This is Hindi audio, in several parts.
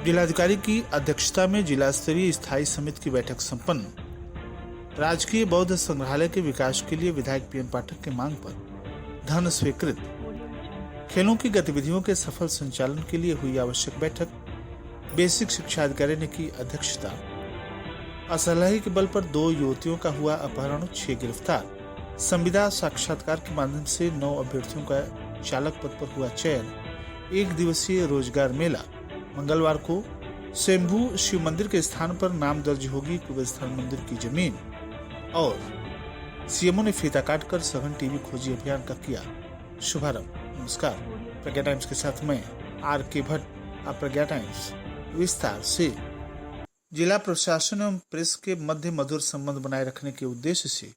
जिलाधिकारी की अध्यक्षता में जिला स्तरीय स्थायी समिति की बैठक संपन्न। राजकीय बौद्ध संग्रहालय के विकास के लिए विधायक पीएन पाठक की मांग पर धन स्वीकृत। खेलों की गतिविधियों के सफल संचालन के लिए हुई आवश्यक बैठक। बेसिक शिक्षा अधिकारी ने की अध्यक्षता। असलही के बल पर 2 युवतियों का हुआ अपहरण, 6 गिरफ्तार। संविदा साक्षात्कार के माध्यम से 9 अभ्यर्थियों का चालक पद पर हुआ चयन। 1 दिवसीय रोजगार मेला। मंगलवार को स्वयंभू शिव मंदिर के स्थान पर नाम दर्ज होगी कुबेरस्थान मंदिर की जमीन। और सीएमओ ने फीता काटकर सघन टीबी खोजी अभियान का किया शुभारंभ। नमस्कार, प्रज्ञा टाइम्स के साथ मैं आर.के. भट्ट। आप प्रज्ञा टाइम्स विस्तार से। जिला प्रशासन एवं प्रेस के मध्य मधुर संबंध बनाए रखने के उद्देश्य से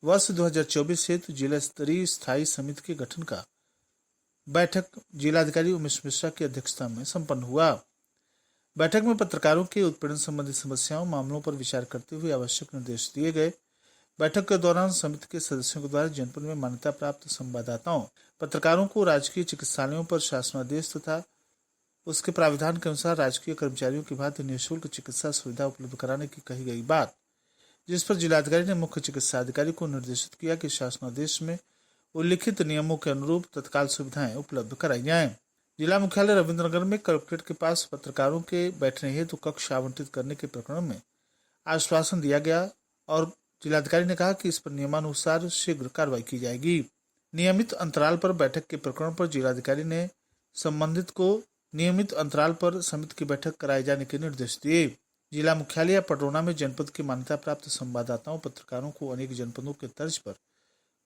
वर्ष 2024 हेतु जिला स्तरीय स्थायी समिति के गठन का बैठक जिलाधिकारी उमेश मिश्रा की अध्यक्षता में संपन्न हुआ। बैठक में पत्रकारों के उत्पीड़न संबंधी समस्याओं मामलों पर विचार करते हुए आवश्यक निर्देश दिए गए। बैठक के दौरान समिति के सदस्यों के द्वारा जनपद में मान्यता प्राप्त संवाददाताओं, पत्रकारों को राजकीय चिकित्सालयों पर शासनादेश तथा उसके प्राविधान के अनुसार राजकीय कर्मचारियों की भांति निःशुल्क चिकित्सा सुविधा उपलब्ध कराने की कही गई बात, जिस पर जिलाधिकारी ने मुख्य चिकित्सा अधिकारी को निर्देशित किया कि शासनादेश में उल्लिखित नियमों के अनुरूप तत्काल सुविधाएं उपलब्ध कराई जाएं। जिला मुख्यालय रविंद्रनगर में कलेक्ट्रेट के पास पत्रकारों के बैठने हेतु कक्ष आवंटित करने के प्रकरण में आश्वासन दिया गया और जिलाधिकारी ने कहा कि इस पर नियमानुसार शीघ्र कार्रवाई की जाएगी। नियमित अंतराल पर बैठक के प्रकरण पर जिलाधिकारी ने संबंधित को नियमित अंतराल पर समिति की बैठक कराए जाने के निर्देश दिए। जिला मुख्यालय पटरौना में जनपद के मान्यता प्राप्त संवाददाताओं, पत्रकारों को अनेक जनपदों के तर्ज पर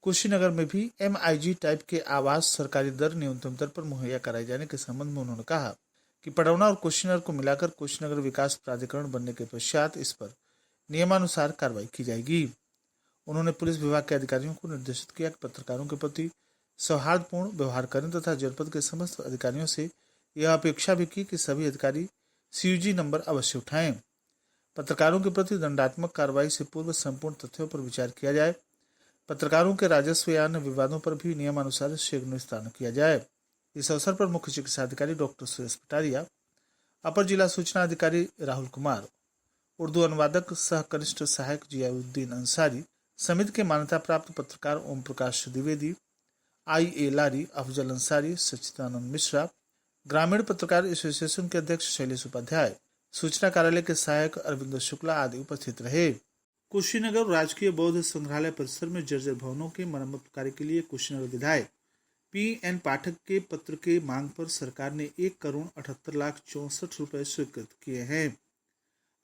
कुशीनगर में भी MIG टाइप के आवास सरकारी दर न्यूनतम दर पर मुहैया कराए जाने के संबंध में उन्होंने कहा कि पटरौना और कुशीनगर को मिलाकर कुशीनगर विकास प्राधिकरण बनने के पश्चात इस पर नियमानुसार कार्रवाई की जाएगी। उन्होंने पुलिस विभाग के अधिकारियों को निर्देशित किया कि पत्रकारों के प्रति सौहार्दपूर्ण व्यवहार करें तथा जनपद के समस्त अधिकारियों से यह अपेक्षा भी की कि सभी अधिकारी CUG नंबर अवश्य उठाएं। पत्रकारों के प्रति दंडात्मक कार्रवाई से पूर्व संपूर्ण तथ्यों पर विचार किया जाए। पत्रकारों के राजस्व या अन्य विवादों पर भी नियमानुसार शीघ्र निस्तारण किया जाए। इस अवसर पर मुख्य चिकित्सा अधिकारी डॉक्टर सुरेश पटारिया, अपर जिला सूचना अधिकारी राहुल कुमार, उर्दू अनुवादक सह कनिष्ठ सहायक जियाउद्दीन अंसारी, समिति के मान्यता प्राप्त पत्रकार ओम प्रकाश द्विवेदी, IA लारी, अफजल अंसारी, सच्चिदानंद मिश्रा, ग्रामीण पत्रकार एसोसिएशन के अध्यक्ष शैलेश उपाध्याय, सूचना कार्यालय के सहायक अरविंद शुक्ला आदि उपस्थित रहे। कुशीनगर राजकीय बौद्ध संग्रहालय परिसर में जर्जर भवनों के मरम्मत कार्य के लिए कुशीनगर विधायक PN पाठक के पत्र के मांग पर सरकार ने 1,78,64,00,000 रुपए स्वीकृत किए हैं।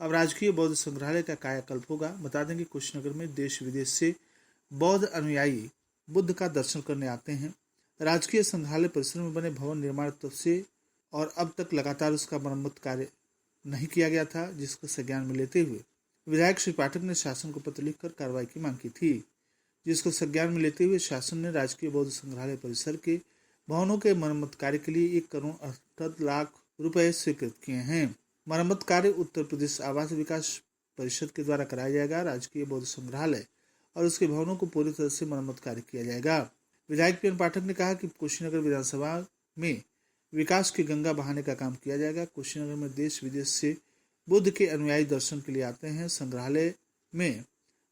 अब राजकीय बौद्ध संग्रहालय का कायाकल्प होगा। बता दें कि कुशीनगर में देश विदेश से बौद्ध अनुयायी बुद्ध का दर्शन करने आते हैं। राजकीय संग्रहालय परिसर में बने भवन निर्माण तब से और अब तक लगातार उसका मरम्मत कार्य नहीं किया गया था, जिसका संज्ञान में लेते हुए विधायक श्री पाठक ने शासन को पत्र लिखकर कार्रवाई की मांग की थी, जिसको संज्ञान में लेते हुए शासन ने राजकीय बौद्ध संग्रहालय परिसर के भवनों के मरम्मत कार्य के लिए 1,68,00,000 रुपए स्वीकृत किए हैं। मरम्मत कार्य उत्तर प्रदेश आवास विकास परिषद के द्वारा कराया जाएगा। राजकीय बौद्ध संग्रहालय और उसके भवनों को पूरी तरह से मरम्मत कार्य किया जाएगा। विधायक PN पाठक ने कहा कि कुशीनगर विधानसभा में विकास की गंगा बहाने का काम किया जाएगा। कुशीनगर में देश विदेश से बुद्ध के अनुयायी दर्शन के लिए आते हैं। संग्रहालय में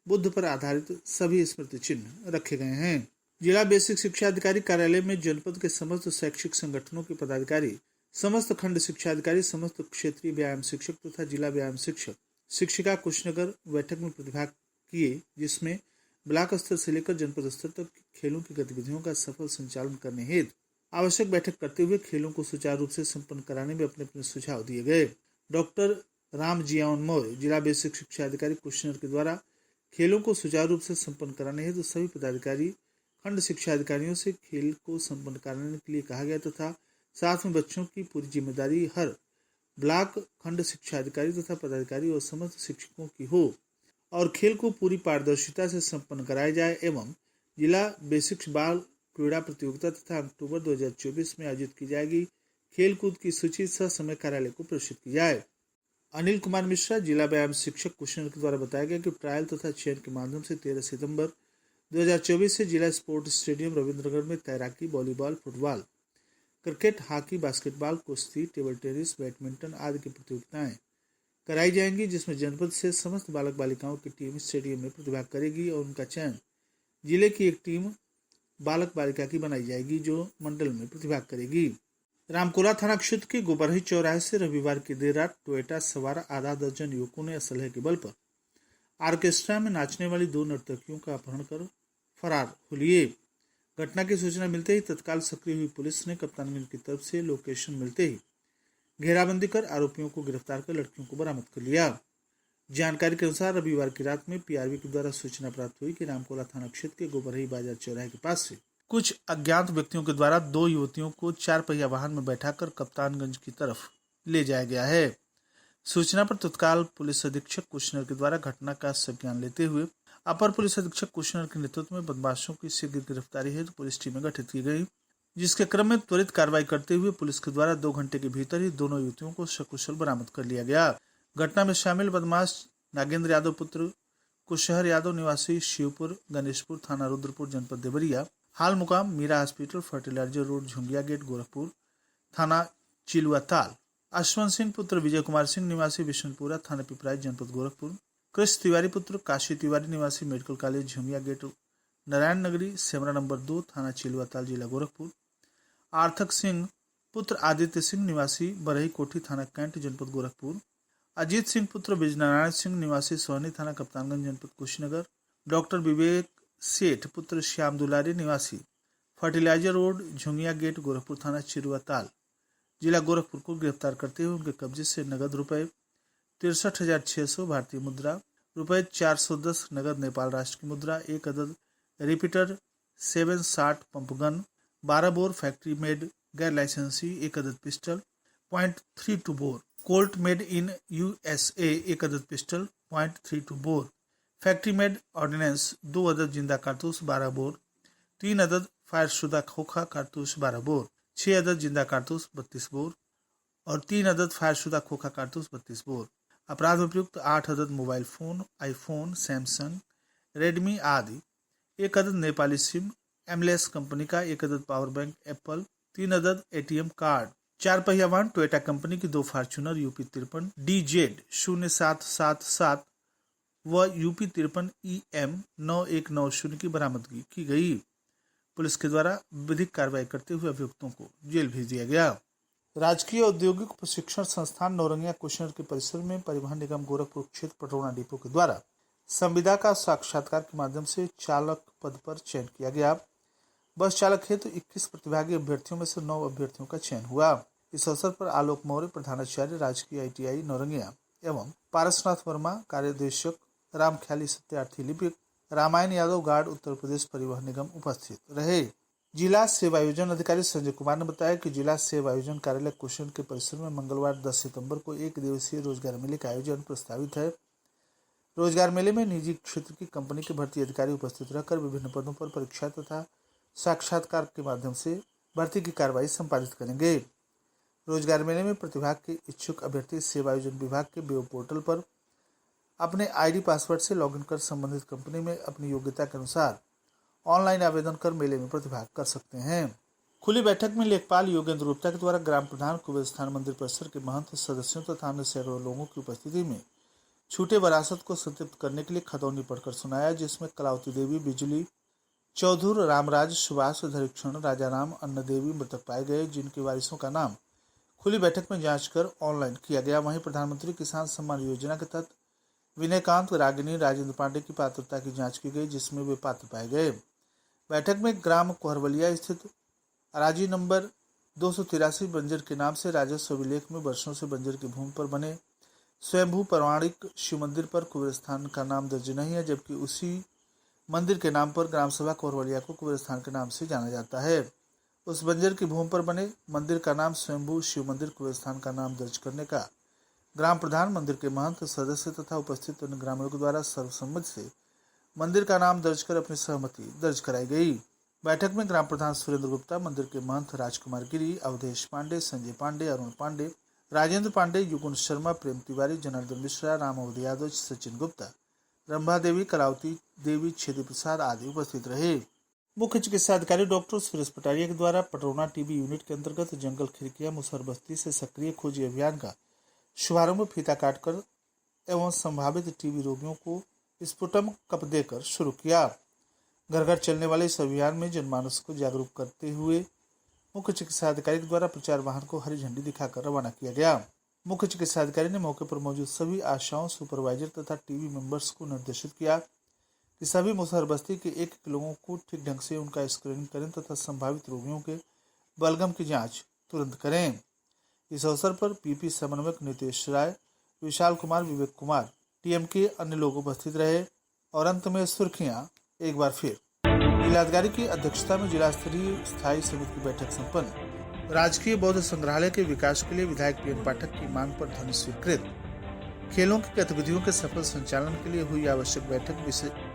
बुद्ध पर आधारित सभी स्मृति चिन्ह रखे गए हैं। जिला बेसिक शिक्षा अधिकारी कार्यालय में जनपद के समस्त शैक्षिक संगठनों के पदाधिकारी, समस्त खंड शिक्षा अधिकारी, समस्त क्षेत्रीय व्यायाम शिक्षक तथा जिला व्यायाम शिक्षक शिक्षिका कुशीनगर बैठक में प्रतिभाग किए, जिसमें ब्लॉक स्तर से लेकर जनपद स्तर तक खेलों की गतिविधियों का सफल संचालन करने हेतु आवश्यक बैठक करते हुए खेलों को सुचारू रूप से संपन्न कराने में अपने अपने सुझाव दिए गए। डॉक्टर राम जियावन मौर्य, जिला बेसिक शिक्षा अधिकारी कुशीनगर के द्वारा खेलों को सुचारू रूप से संपन्न कराने हेतु सभी पदाधिकारी खंड शिक्षा अधिकारियों से खेल को संपन्न कराने के लिए कहा गया तथा साथ में बच्चों की पूरी जिम्मेदारी हर ब्लॉक खंड शिक्षा अधिकारी तथा पदाधिकारी और समस्त शिक्षकों की हो और खेल को पूरी पारदर्शिता से संपन्न कराया जाए एवं जिला बेसिक बाल क्रीड़ा प्रतियोगिता तथा अक्टूबर 2024 में आयोजित की जाएगी खेल कूद की सूची समय कार्यालय को प्रेषित की जाए। अनिल कुमार मिश्रा, जिला व्यायाम शिक्षक कुशीनगर के द्वारा बताया गया कि ट्रायल तथा चयन के माध्यम से 13 सितंबर 2024 से जिला स्पोर्ट्स स्टेडियम रविंद्रनगर में तैराकी, volleyball, football, cricket, hockey, basketball, कुश्ती, टेबल टेनिस, बैडमिंटन आदि की प्रतियोगिताएं कराई जाएंगी, जिसमें जनपद से समस्त बालक बालिकाओं की टीम स्टेडियम में प्रतिभाग करेगी और उनका चयन जिले की एक टीम बालक बालिका की बनाई जाएगी जो मंडल में प्रतिभाग करेगी। रामकोला थाना क्षेत्र के गोबरही चौराहे से रविवार की देर रात टोयोटा सवार आधा दर्जन युवकों ने असलहे के बल पर ऑर्केस्ट्रा में नाचने वाली 2 नर्तकियों का अपहरण कर फरार हो लिए। घटना की सूचना मिलते ही तत्काल सक्रिय हुई पुलिस ने कप्तानगंज की तरफ से लोकेशन मिलते ही घेराबंदी कर आरोपियों को गिरफ्तार कर लड़कियों को बरामद कर लिया। जानकारी के अनुसार रविवार की रात में पीआरबी के द्वारा सूचना प्राप्त हुई कि रामकोला थाना क्षेत्र के गोबरही बाजार चौराहे के पास से कुछ अज्ञात व्यक्तियों के द्वारा 2 युवतियों को 4 पहिया वाहन में बैठाकर कप्तानगंज की तरफ ले जाया गया है। सूचना पर तत्काल पुलिस अधीक्षक कुशनर के द्वारा घटना का संज्ञान लेते हुए अपर पुलिस अधीक्षक कुशनर के नेतृत्व में बदमाशों की शीघ्र गिरफ्तारी हेतु पुलिस टीमें गठित की गई, जिसके क्रम में त्वरित कार्रवाई करते हुए पुलिस के द्वारा 2 घंटे के भीतर ही दोनों युवतियों को सकुशल बरामद कर लिया गया। घटना में शामिल बदमाश नागेंद्र यादव पुत्र कुशहर यादव निवासी शिवपुर गणेशपुर थाना रुद्रपुर जनपद देवरिया, हाल मुकाम Meera hospital fertiliser road Jhungiya gate Gorakhpur थाना चिलुआताल, अश्वंत सिंह पुत्र विजय कुमार सिंह निवासी विष्णुपुरा थाना पिपराइच जनपद गोरखपुर, कृष्ण तिवारी पुत्र काशी तिवारी निवासी medical college Jhungiya gate Narayan Nagri Semra number 2 थाना चिलुआताल जिला गोरखपुर, आर्थक सिंह पुत्र आदित्य सिंह निवासी बरही कोठी थाना कैंट जनपद गोरखपुर, अजीत सिंह पुत्र विजयनारायण सिंह निवासी सोहनी थाना कप्तानगंज जनपद कुशीनगर, डॉक्टर विवेक सेठ पुत्र श्याम दुलारी निवासी fertiliser road Jhungiya gate Gorakhpur थाना चिरुआताल जिला गोरखपुर को गिरफ्तार करते हुए उनके कब्जे से नगद रुपए 63,600 भारतीय मुद्रा, रुपए 410 नगद नेपाल राष्ट्र की मुद्रा, 1 अदद repeater 760 pump gun, 12 bore factory made गैर लाइसेंसी, 1 अदद pistol .32 bore, Colt made in USA 1 अदद pistol .32 bore, factory made ordnance 2 अदद जिंदा कारतूस 12 बोर, 3 अदद फायरशुदा खोखा कारतूस 12 बोर, 6 अदद जिंदा कारतूस 32 बोर और 3 अदद फायरशुदा खोखा कारतूस 32 बोर। अपराध में प्रयुक्त 8 अदद mobile phone, iPhone, Samsung, Redmi आदि, 1 अदद नेपाली सिम, एमलेस कंपनी का 1 अदद पावर बैंक एप्पल, 3 अदद ATM कार्ड, 4 पहिया वाहन टोयोटा कंपनी की 2 फॉर्च्यूनर UP 53 DZ 0777 व UP 53 EM 9190 की बरामदगी की गई। पुलिस के द्वारा विधिक कार्रवाई करते हुए अभियुक्तों को जेल भेज दिया गया। राजकीय औद्योगिक प्रशिक्षण संस्थान नौरंगिया कुशनर के परिसर में परिवहन निगम गोरखपुर क्षेत्र पटरौना डिपो के द्वारा संविदा का साक्षात्कार के माध्यम से चालक पद पर चयन किया गया। बस चालक हेतु 21 प्रतिभागी अभ्यर्थियों में से 9 अभ्यर्थियों का चयन हुआ। इस अवसर पर आलोक मौर्य प्रधानाचार्य राजकीय ITI नौरंगिया एवं पारसनाथ वर्मा कार्याध्यक्ष, राम ख्याली सत्यार्थी लिपिक, रामायण यादव गार्ड उत्तर प्रदेश परिवहन निगम उपस्थित रहे। जिला सेवा आयोजन अधिकारी संजय कुमार ने बताया कि जिला सेवा आयोजन कार्यालय कुशल के परिसर में मंगलवार 10 सितंबर को 1 दिवसीय रोजगार मेले का आयोजन प्रस्तावित है। रोजगार मेले में निजी क्षेत्र की कंपनी के भर्ती अधिकारी उपस्थित रहकर विभिन्न पदों पर परीक्षा तथा साक्षात्कार के माध्यम से भर्ती की कार्रवाई संपादित करेंगे। रोजगार मेले में प्रतिभाग के इच्छुक अभ्यर्थी सेवा आयोजन विभाग के वेब पोर्टल पर अपने ID पासवर्ड से लॉगिन कर संबंधित कंपनी में अपनी योग्यता के अनुसार ऑनलाइन आवेदन कर मेले में प्रतिभाग कर सकते हैं। खुली बैठक में लेखपाल योगेंद्र गुप्ता के द्वारा ग्राम प्रधान कुबेर स्थान मंदिर परिसर के महंत सदस्यों तथा अन्य सैकड़ों लोगों की उपस्थिति में छूटे विरासत को संतृप्त करने के लिए खतौनी पढ़कर सुनाया, जिसमें कलावती देवी, बिजली, चौधुर, रामराज, सुभाष, धरीक्षण, राजाराम, अन्न देवी मृतक पाए गए, जिनके वारिसों का नाम खुली बैठक में जांच कर ऑनलाइन किया गया। वहीं प्रधानमंत्री किसान सम्मान योजना के तहत विनयकांत, रागिनी, राजेंद्र पांडे की पात्रता की जांच की गई, जिसमें वे पात्र पाए गए। बैठक में ग्राम कोहरवलिया स्थित अराजी नंबर 283 बंजर के नाम से राजस्व अभिलेख में वर्षों से बंजर की भूमि पर बने स्वयंभू पौराणिक शिव मंदिर पर कुबेर स्थान का नाम दर्ज नहीं है, जबकि उसी मंदिर के नाम पर ग्राम सभा कोहरवलिया को कुबेर स्थान के नाम से जाना जाता है। उस बंजर की भूमि पर बने मंदिर का नाम स्वयंभू शिव मंदिर कुबेर स्थान का नाम दर्ज करने का ग्राम प्रधान, मंदिर के महंत, सदस्य तथा उपस्थित अन्य ग्रामीणों के द्वारा सर्वसम्मति से मंदिर का नाम दर्ज कर अपनी सहमति दर्ज कराई गई। बैठक में ग्राम प्रधान सुरेंद्र गुप्ता, मंदिर के महंत राजकुमार गिरी, अवधेश पांडे, संजय पांडे, अरुण पांडे, राजेंद्र पांडे, युगुन शर्मा, प्रेम तिवारी, जनार्दन मिश्रा, राम अवधि यादव, सचिन गुप्ता, रंभा देवी, कलावती देवी, छेदी प्रसाद आदि उपस्थित रहे। मुख्य चिकित्सा अधिकारी डॉक्टर सुरेश पटारिया के द्वारा पटरौना टीबी यूनिट के अंतर्गत जंगल खिड़किया मुसहर बस्ती से सक्रिय खोजी अभियान का शुभारंभ फीता काटकर एवं संभावित टीबी रोगियों को स्पुटम कप देकर शुरू किया। घर घर चलने वाले इस अभियान में जनमानस को जागरूक करते हुए मुख्य चिकित्सा अधिकारी के द्वारा प्रचार वाहन को हरी झंडी दिखाकर रवाना किया गया। मुख्य चिकित्सा अधिकारी ने मौके पर मौजूद सभी आशाओं, सुपरवाइजर तथा टीबी मेंबर्स को निर्देशित किया कि सभी मुसहर बस्ती के 1 लोगों को ठीक ढंग से उनका स्क्रीनिंग करें तथा संभावित रोगियों के बलगम की जांच तुरंत करें। इस अवसर पर पीपी समन्वयक नितेश राय, विशाल कुमार, विवेक कुमार, टीएम के अन्य लोग उपस्थित रहे। और अंत में सुर्खियां एक बार फिर। जिलाधिकारी की अध्यक्षता में जिला स्तरीय स्थायी समिति की बैठक संपन्न। राजकीय बौद्ध संग्रहालय के विकास के लिए विधायक पीएन पाठक की मांग पर धन स्वीकृत। खेलों की गतिविधियों के सफल संचालन के लिए हुई आवश्यक बैठक।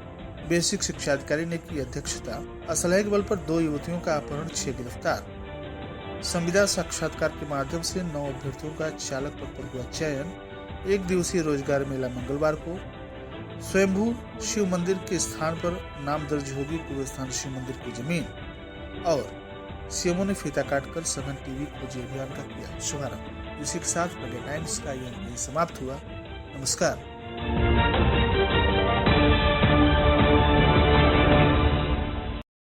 बेसिक शिक्षा अधिकारी ने की अध्यक्षता। असलहे के बल पर 2 युवतियों का अपहरण, 6 गिरफ्तार। संविदा साक्षात्कार के माध्यम से 9 अभ्यर्थियों का चालक पद पर हुआ चयन। 1 दिवसीय रोजगार मेला मंगलवार को। स्वयंभू शिव मंदिर के स्थान पर नाम दर्ज होगी पूर्व स्थान शिव मंदिर की जमीन। और सीएमओ ने फीता काटकर सघन टीबी खोजी अभियान का किया शुभारंभ। इसी के साथ मीडिया टाइम्स का यह समाप्त हुआ। नमस्कार।